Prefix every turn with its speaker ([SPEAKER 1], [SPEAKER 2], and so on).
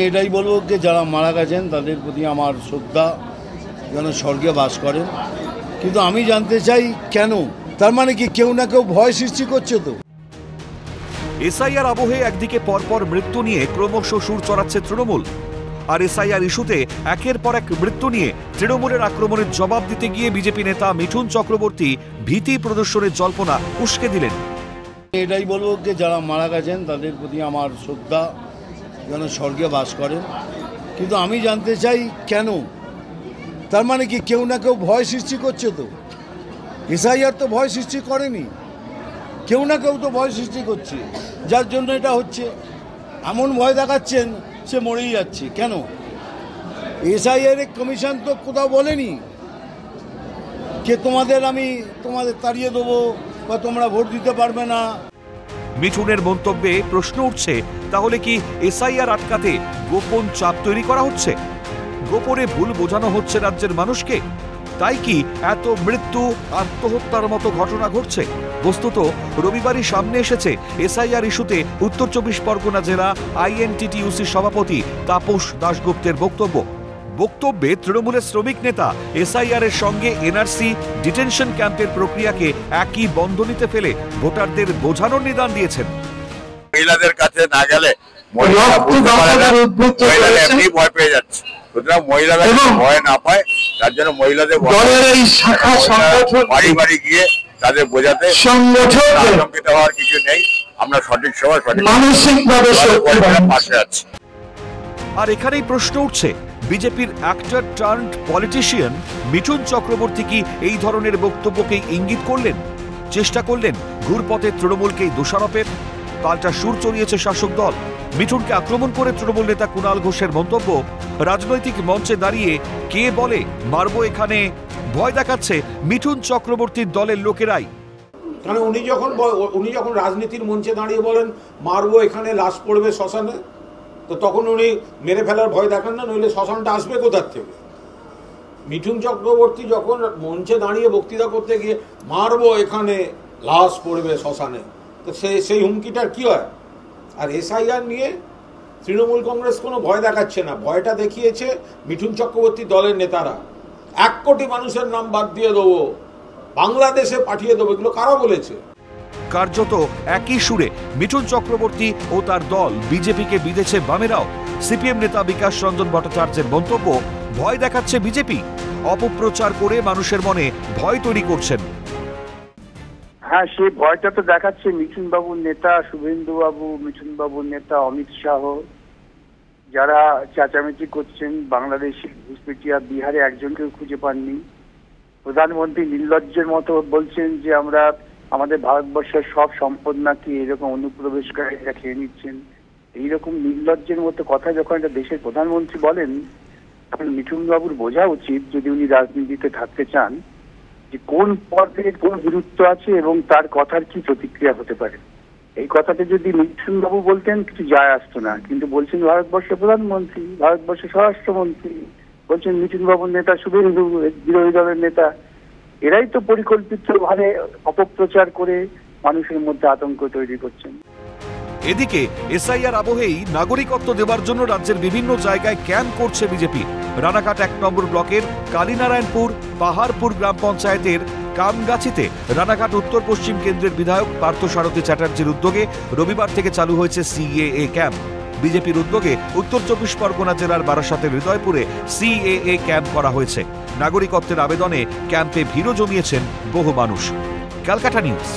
[SPEAKER 1] এটাই বলবো যে যারা মারা গেছেন তাদের প্রতি আমার শ্রদ্ধা, যেন স্বর্গে বাস করেন। কিন্তু আমি জানতে চাই কেন, তার মানে কি কেউ না কেউ ভয় সৃষ্টি করছে? তো
[SPEAKER 2] এসআইআর আবহে একদিকে পরপর মৃত্যু নিয়ে ক্রমশ সুর চড়াচ্ছে তৃণমূল, আর এসআইআর ইস্যুতে একের পর এক মৃত্যু নিয়ে তৃণমূলের আক্রমণের জবাব দিতে গিয়ে বিজেপি নেতা মিঠুন চক্রবর্তী ভীতি প্রদর্শনের জল্পনা উস্কে দিলেন।
[SPEAKER 1] এটাই বলবো যে যারা মারা গেছেন তাদের প্রতি আমার শ্রদ্ধা, যেন স্বর্গে বাস করেন। কিন্তু আমি জানতে চাই কেন, তার মানে কি কেউ না কেউ ভয় সৃষ্টি করছে? তো এসআইআর তো ভয় সৃষ্টি করেনি, কেউ না কেউ তো ভয় সৃষ্টি করছে, যার জন্য এটা হচ্ছে। এমন ভয় দেখাচ্ছেন সে মরেই যাচ্ছে কেন? এসআইআর কমিশন তো কোথাও বলেনি যে তোমাদের তাড়িয়ে দেবো বা তোমরা ভোট দিতে পারবে না।
[SPEAKER 2] মিঠুনের মন্তব্যে প্রশ্ন উঠছে, তাহলে কি এসআইআর আটকাতে গোপন চাপ তৈরি করা হচ্ছে? গোপনে ভুল বোঝানো হচ্ছে রাজ্যের মানুষকে? তাই কি এত মৃত্যু, আত্মহত্যার মতো ঘটনা ঘটছে? বস্তুত রবিবারই সামনে এসেছে এসআইআর ইস্যুতে উত্তর 24 পরগনা জেলা আইএনটিটিইউসি সভাপতি তাপস দাশগুপ্তের বক্তব্যে তৃণমূলের শ্রমিক নেতা এসআইআর এর সঙ্গে এনআরসি ডিটেনশন ক্যাম্পের প্রক্রিয়াকে একই বন্ধনীতে ফেলে ভোটারদের বোঝানোর নিদান দিয়েছেন।
[SPEAKER 3] মহিলাদের কাছে না গেলে এমনি ভয় পেয়ে যাচ্ছে, সুতরাং মহিলারা ভয় না পায়, তার জন্য মহিলাদের বাড়ি বাড়ি গিয়ে তাদের বোঝাতে আতঙ্কিত হওয়ার কিছু নেই, আমরা সঠিক সময় সঠিক পাশে আছি।
[SPEAKER 2] আর এখানেই প্রশ্ন উঠছে, বিজেপির actor turned politician Mithun Chakraborty কি এই ধরনের বক্তব্যকেই ইঙ্গিত করলেন? চেষ্টা করলেন ঘুরপথে তৃণমূলকেই দোষারোপের? পাল্টা সুর চড়িয়েছে শাসক দল। মিঠুনকে আক্রমণ করে তৃণমূল নেতা কুণাল ঘোষের মন্তব্য, রাজনৈতিক মঞ্চে দাঁড়িয়ে কে বলে মারবো এখানে, ভয় দেখাচ্ছে মিঠুন চক্রবর্তীর দলের লোকেরাই।
[SPEAKER 4] কারণ উনি যখন রাজনীতির মঞ্চে দাঁড়িয়ে বলেন মারবো এখানে, লাশ পড়বে শ্মশানে, তো তখন উনি মেরে ফেলার ভয় দেখান না, নইলে শ্মশানটা আসবে কোথার থেকে? মিঠুন চক্রবর্তী যখন মঞ্চে দাঁড়িয়ে বক্তৃতা করতে গিয়ে মারবো এখানে, লাশ পড়বে শ্মশানে, তো সেই হুমকিটার কি হয়? আর এসআইআর নিয়ে তৃণমূল কংগ্রেস কোনো ভয় দেখাচ্ছে না, ভয়টা দেখিয়েছে মিঠুন চক্রবর্তী দলের নেতারা। 1 কোটি মানুষের নাম বাদ দিয়ে দেবো, বাংলাদেশে পাঠিয়ে দেবো, এগুলো কারা বলেছে?
[SPEAKER 2] কার্যত একই সুরে মিঠুন চক্রবর্তী ও তার দল বিজেপিকে বিঁধেছে বামেরাও। সিপিএম নেতা বিকাশ রঞ্জন ভট্টাচার্যের মন্তব্য, ভয় দেখাচ্ছে বিজেপি, অপপ্রচার করে মানুষের মনে ভয় তৈরি করছেন।
[SPEAKER 5] হ্যাঁ, সেই ভয়টা তো দেখাচ্ছে মিঠুন বাবুর নেতা শুভেন্দু বাবু, মিঠুন বাবুর নেতা অমিত শাহ, যারা চেঁচামেচি করছেন। বাংলাদেশি ঘুষপেটিয়া বিহারে একজনকেও খুঁজে পাননি। প্রধানমন্ত্রী নির্লজ্জের মতো বলছেন যে আমরা আমাদের ভারতবর্ষের সব সম্পদ নাকি এরকম অনুপ্রবেশকারীরা খেয়ে নিচ্ছেন। এইরকম নির্লজ্জের মতো কথা যখন একটা দেশের প্রধানমন্ত্রী বলেন, তখন মিঠুন বাবুর বোঝা উচিত, যদি উনি রাজনীতিতে থাকতে চান, যে কোন পদের কোন গুরুত্ব আছে এবং তার কথার কি প্রতিক্রিয়া হতে পারে। এই কথাটা যদি মিঠুন বাবু বলতেন কিছু যায় আসতো না, কিন্তু বলছেন ভারতবর্ষের প্রধানমন্ত্রী, ভারতবর্ষের স্বরাষ্ট্রমন্ত্রী, বলছেন মিঠুন বাবুর নেতা শুভেন্দু, বিরোধী দলের নেতা। এরাই তো পরিকল্পিতভাবে অপপ্রচার করে মানুষের মধ্যে আতঙ্ক তৈরি করছেন।
[SPEAKER 2] এদিকে এসআইআর আবহেই নাগরিকত্ব দেওয়ার জন্য রাজ্যের বিভিন্ন জায়গায় ক্যাম্প করছে বিজেপি। রানাঘাট 1 নম্বর ব্লকের কালীনারায়ণপুর পাহাড়পুর গ্রাম পঞ্চায়েতের কামগাছিতে রানাঘাট উত্তর পশ্চিম কেন্দ্রের বিধায়ক পার্থসারথী চ্যাটার্জির উদ্যোগে রবিবার থেকে চালু হয়েছে সিএএ ক্যাম্প। বিজেপির উদ্যোগে উত্তর 24 পরগনা জেলার বারাসাতের হৃদয়পুরে সিএএ ক্যাম্প করা হয়েছে। নাগরিকত্বের আবেদনে ক্যাম্পে ভিড়ও জমিয়েছেন বহু মানুষ। ক্যালকাটা নিউজ।